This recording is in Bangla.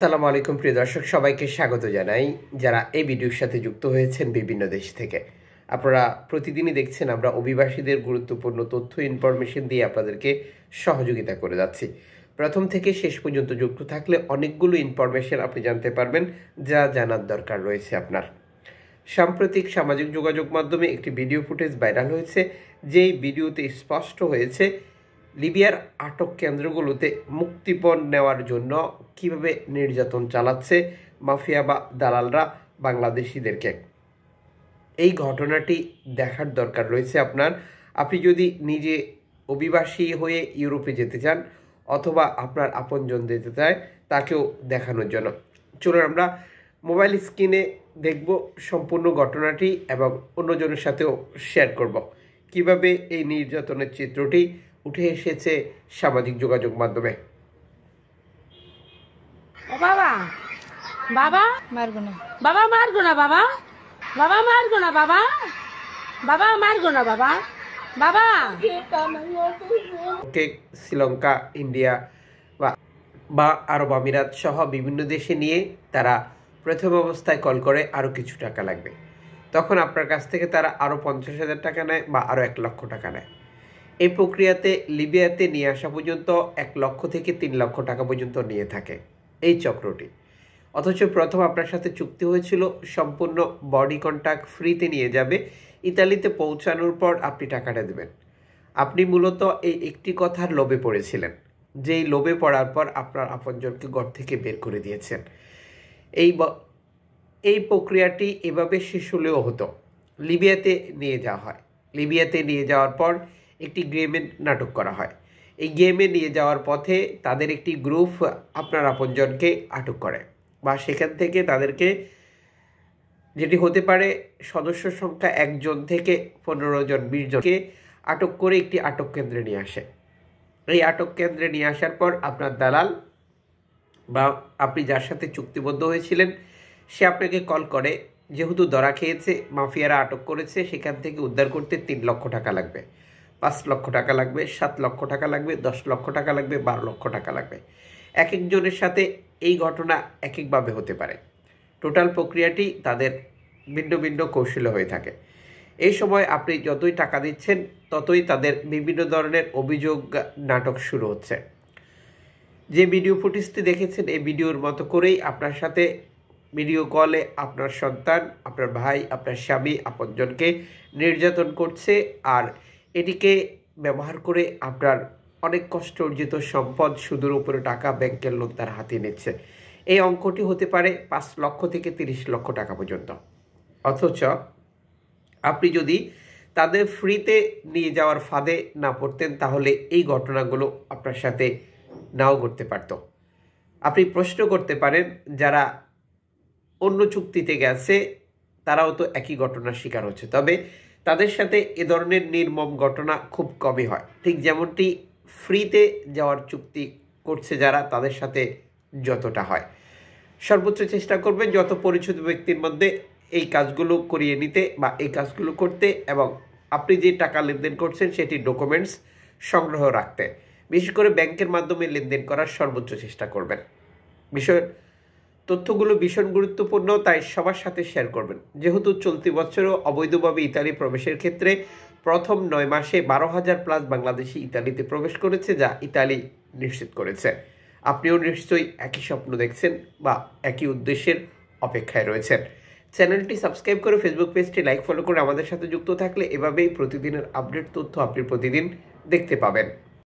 আসসালামু আলাইকুম প্রিয় দর্শক, সবাইকে স্বাগত জানাই যারা এই ভিডিওর সাথে যুক্ত হয়েছেন বিভিন্ন দেশ থেকে। আপনারা প্রতিদিনই দেখছেন আমরা অভিবাসীদের গুরুত্বপূর্ণ তথ্য ইনফরমেশন দিয়ে আপনাদেরকে সহযোগিতা করে যাচ্ছি। প্রথম থেকে শেষ পর্যন্ত যুক্ত থাকলে অনেকগুলো ইনফরমেশন আপনি জানতে পারবেন যা জানার দরকার রয়েছে আপনার। সাম্প্রতিক সামাজিক যোগাযোগ মাধ্যমে একটি ভিডিও ফুটেজ ভাইরাল হয়েছে, যেই ভিডিওতে স্পষ্ট হয়েছে লিবিয়ার আটক কেন্দ্রগুলোতে মুক্তিপণ নেওয়ার জন্য কিভাবে নির্যাতন চালাচ্ছে মাফিয়া বা দালালরা বাংলাদেশিদেরকে। এই ঘটনাটি দেখার দরকার রয়েছে আপনার। আপনি যদি নিজে অভিবাসী হয়ে ইউরোপে যেতে চান অথবা আপনার আপনজন যেতে চায় তাকেও দেখানোর জন্য, চলুন আমরা মোবাইল স্ক্রিনে দেখব সম্পূর্ণ ঘটনাটি এবং অন্যজনের সাথেও শেয়ার করব কিভাবে এই নির্যাতনের চিত্রটি উঠে এসেছে সামাজিক যোগাযোগ মাধ্যমে। বাবা বাবা মারগো না, বাবা মারগো না, বাবা বাবা মারগো না, বাবা বাবা মারগো না, বাবা বাবা। শ্রীলঙ্কা, ইন্ডিয়া বা আরব আমিরাত সহ বিভিন্ন দেশে নিয়ে তারা প্রথম অবস্থায় কল করে আরও কিছু টাকা লাগবে, তখন আপনার কাছ থেকে তারা আরও 50,000 টাকা নেয় বা আরও 1 লক্ষ টাকা নেয়। এই প্রক্রিয়াতে লিবিয়াতে নিয়ে আসা পর্যন্ত 1 লক্ষ থেকে 3 লক্ষ টাকা পর্যন্ত নিয়ে থাকে এই চক্রটি। অথচ প্রথম আপনার সাথে চুক্তি হয়েছিল সম্পূর্ণ বডি কন্ট্যাক্ট ফ্রিতে নিয়ে যাবে, ইতালিতে পৌঁছানোর পর আপনি টাকাটা দেবেন। আপনি মূলত এই একটি কথার লোভে পড়েছিলেন, যেই লোভে পড়ার পর আপনার আপনজনকে ঘর থেকে বের করে দিয়েছেন। এই প্রক্রিয়াটি এভাবে শেষ হলেও হতো। লিবিয়াতে নিয়ে যাওয়া হয়, লিবিয়াতে নিয়ে যাওয়ার পর একটি গেমে নাটক করা হয়। এই গেমে নিয়ে যাওয়ার পথে তাদের একটি গ্রুপ আপনার আপনজনকে আটক করে বা সেখান থেকে তাদেরকে, যেটি হতে পারে সদস্য সংখ্যা 1 জন থেকে 15 জন 20 জনকে আটক করে একটি আটক কেন্দ্রে নিয়ে আসে। এই আটক কেন্দ্রে নিয়ে আসার পর আপনার দালাল বা আপনি যার সাথে চুক্তিবদ্ধ হয়েছিলেন সে আপনাকে কল করে, যেহেতু ধরা খেয়েছে, মাফিয়ারা আটক করেছে, সেখান থেকে উদ্ধার করতে 3 লক্ষ টাকা লাগবে, 5 লক্ষ টাকা লাগবে, 7 লক্ষ টাকা লাগবে, 10 লক্ষ টাকা লাগবে, 12 লক্ষ টাকা লাগবে। এক একজনের সাথে এই ঘটনা এক একভাবে হতে পারে। টোটাল প্রক্রিয়াটি তাদের ভিন্ন ভিন্ন কৌশলে হয়ে থাকে। এই সময় আপনি যতই টাকা দিচ্ছেন ততই তাদের বিভিন্ন ধরনের অভিযোগ নাটক শুরু হচ্ছে। যে ভিডিও ফুটেজটি দেখেছেন এই ভিডিওর মতো করেই আপনার সাথে ভিডিও কলে আপনার সন্তান, আপনার ভাই, আপনার স্বামী, আপনজনকে নির্যাতন করছে, আর এটিকে ব্যবহার করে আপনার অনেক কষ্ট অর্জিত সম্পদ, সুদের উপরে টাকা, ব্যাংকের লোক তার হাতে নিচ্ছে। এই অঙ্কটি হতে পারে 5 লক্ষ থেকে 30 লক্ষ টাকা পর্যন্ত। অথচ আপনি যদি তাদের ফ্রিতে নিয়ে যাওয়ার ফাঁদে না পড়তেন তাহলে এই ঘটনাগুলো আপনার সাথে নাও ঘটতে পারত। আপনি প্রশ্ন করতে পারেন, যারা অন্য চুক্তিতে গেছে তারাও তো একই ঘটনার শিকার হচ্ছে, তবে তাদের সাথে এ ধরনের নির্মম ঘটনা খুব কমই হয়। ঠিক যেমনটি ফ্রিতে যাওয়ার চুক্তি করছে যারা, তাদের সাথে যতটা হয়, সর্বোচ্চ চেষ্টা করবেন যত পরিচিত ব্যক্তির মধ্যে এই কাজগুলো করিয়ে নিতে বা এই কাজগুলো করতে, এবং আপনি যে টাকা লেনদেন করছেন সেটির ডকুমেন্টস সংগ্রহ রাখতে। বিশেষ করে ব্যাংকের মাধ্যমে লেনদেন করার সর্বোচ্চ চেষ্টা করবেন। তথ্যগুলো ভীষণ গুরুত্বপূর্ণ, তাই সবার সাথে শেয়ার করবেন। যেহেতু চলতি বছরও অবৈধভাবে ইতালি প্রবেশের ক্ষেত্রে প্রথম 9 মাসে 12,000+ বাংলাদেশি ইতালিতে প্রবেশ করেছে, যা ইতালি নিশ্চিত করেছে। আপনিও নিশ্চয়ই একই স্বপ্ন দেখছেন বা একই উদ্দেশ্যের অপেক্ষায় রয়েছেন। চ্যানেলটি সাবস্ক্রাইব করে ফেসবুক পেজটি লাইক ফলো করে আমাদের সাথে যুক্ত থাকলে এভাবেই প্রতিদিনের আপডেট তথ্য আপনি প্রতিদিন দেখতে পাবেন।